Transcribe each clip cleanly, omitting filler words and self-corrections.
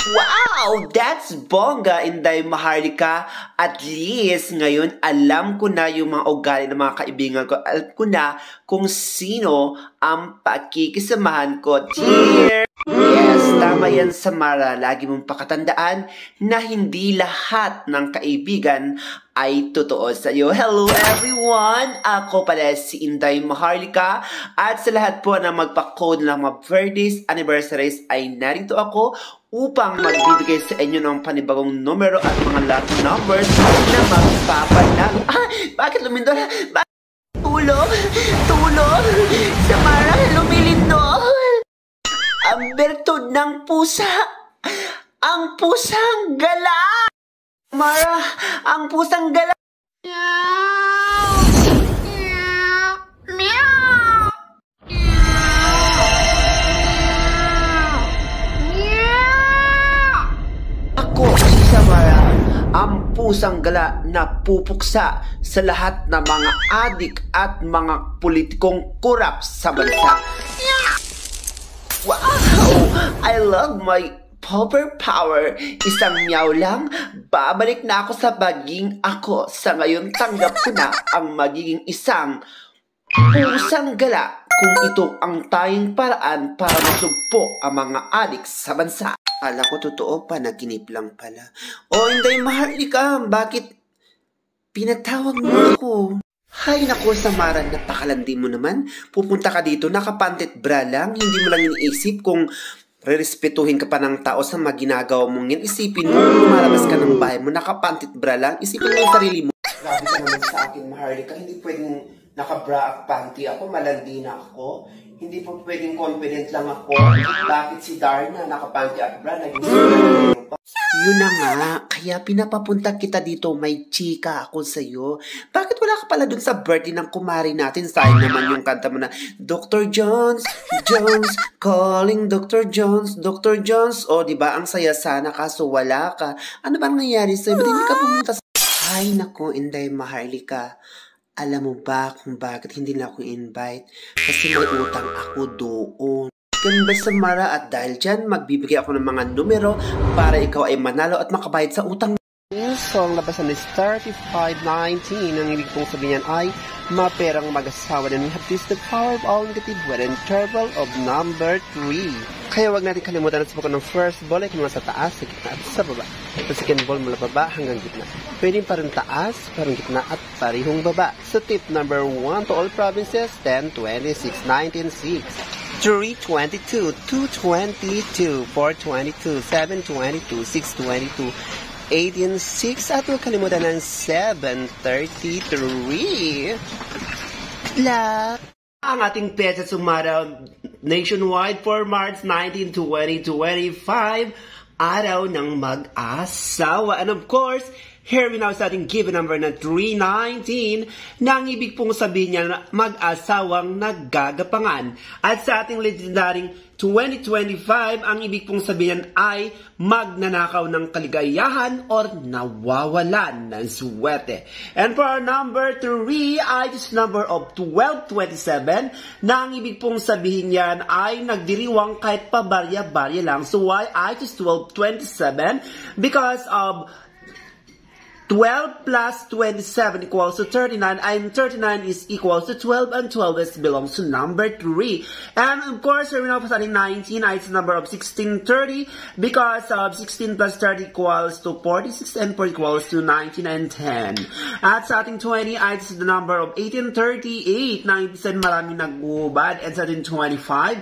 Wow! That's bongga, Inday Maharlika. At least, ngayon, alam ko na yung mga ugali ng mga kaibigan ko. Alam ko na kung sino ang pakikisamahan ko. Cheers! Yes, tama yan, Samara. Lagi mong pakatandaan na hindi lahat ng kaibigan ay totoo sa iyo. Hello everyone! Ako pala si Inday Maharlika. At sa lahat po na magpa-code ng mga birthdays, anniversaries ay narito ako upang magbibigay sa inyo ng panibagong numero at mga lucky numbers na magpapanalo. Bakit lumindol? Tulong! Tulong! Samara, lumilindol! Ang bertud ng pusa! Ang pusang gala! Samara, ang pusang gala! Ang pusang gala na pupuksa sa lahat ng mga adik at mga politikong kurap sa bansa. Wow! I love my popper power. Isang meow lang, babalik na ako sa baging ako. Sa ngayon, tanggap ko na ang magiging isang pusang gala kung ito ang tayong paraan para masugpo ang mga adik sa bansa. Akala ko totoo, panaginip lang pala. O, Inday Maharlika, bakit pinatawag mo ako? Hay naku, Samara, napakalandi mo naman. Pupunta ka dito, nakapantit bra lang, hindi mo lang iniisip kung rerespetuhin ka pa ng tao sa mga ginagawa mong yan. Isipin mo, lumalabas ka ng bahay mo, nakapantit bra lang, isipin mo yung sarili mo. Grabe ka naman sa akin, Maharlika, hindi pwedeng nakabra at panty ako, malandi na ako. Hindi po pwedeng confident lang ako. Bakit si Darna nakapanty at bra? Yun na nga. Kaya pinapapunta kita dito. May chika ako sa'yo. Bakit wala ka pala dun sa birthday ng kumari natin? Sayang naman yung kanta mo na, Dr. Jones, Jones, calling Dr. Jones, Dr. Jones. O, diba? Ang saya sana kaso wala ka. Ano bang nangyari sa'yo? Ba't hindi ka pumunta sa... Ay, naku, Inday Maharlika. Alam mo ba kung bakit hindi na ako invite? Kasi may utang ako doon. Ganun ba, Samara? At dahil dyan, magbibigay ako ng mga numero para ikaw ay manalo at makabayad sa utang. So, ang labasan is 3519. Ang ibig kong sabihin yan ay maperang mag-asawa. And we have this the power of all negative with interval of number 3. Kaya wag natin kalimutan na subukan ng first ball ay kinuha sa taas, sa gitna at sa baba. Sa second ball mula baba hanggang gitna. Pwede parang taas, parang gitna at parihong baba. So tip number 1 to all provinces, 10, 26, 19, 6. 322, 222, 422, 722, 622, 18, 6 at huwag kalimutan ng 733. Luck! Ang ating pesa sumaraw nationwide for March 19, 2025, araw ng mag-asawa. And of course, here we now sa ating given number na 319 na ang ibig pong sabihin niya na mag-asawang naggagapangan. At sa ating legendaring 2025, ang ibig pong sabihin ay magnanakaw ng kaligayahan or nawawalan ng swerte. And for our number 3 ay this number of 1227 na ang ibig pong sabihin yan ay nagdiriwang kahit pabarya-barya lang. So why I choose 1227? Because of 12 plus 27 equals to 39, and 39 is equals to 12, and 12 is belongs to number 3. And of course, we're now studying 19, it's the number of 1630, because of 16 plus 30 equals to 46, and 40 equals to 19 and 10. At sa ating 20, it's the number of 1838, 97 maraming nag-ubad, and sa ating 25,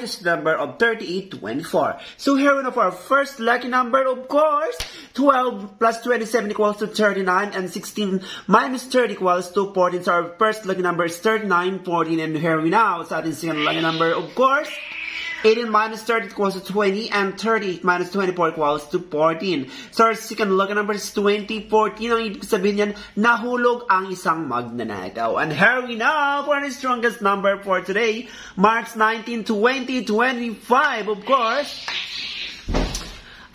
it's the number of 3824. So here we know for our first lucky number, of course, 12 plus 27 equals to 39, and 16 minus 30 equals to 14. So our first lucky number is 39, 14, and here we now. So ating second lucky number, of course, 18 minus 30 equals to 20, and 38 minus 24 equals to 14. So our second lucky number is 20, 14. Ang ibig sabihin yan, nahulog ang isang magnanakaw. And here we now for the strongest number for today, March 19, 2025, of course.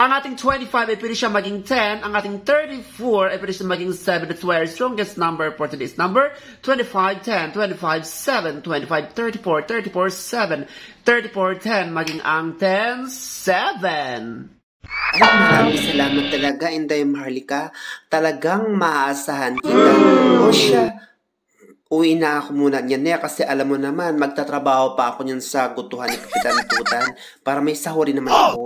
Ang ating 25 ay pwede siya maging 10. Ang ating 34 ay pwede siya maging 7. That's why our strongest number for today's number, 25, 10, 25, 7, 25, 34, 34, 7, 34, 10, maging ang 10, 7. Ay, maraming salamat talaga, Inday Maharlika. Talagang maaasahan kita. O siya, uwi na ako muna niyan kasi alam mo naman, magtatrabaho pa ako niyan sa gutuhan ni Kapitan Tutan para may sahurin naman ako.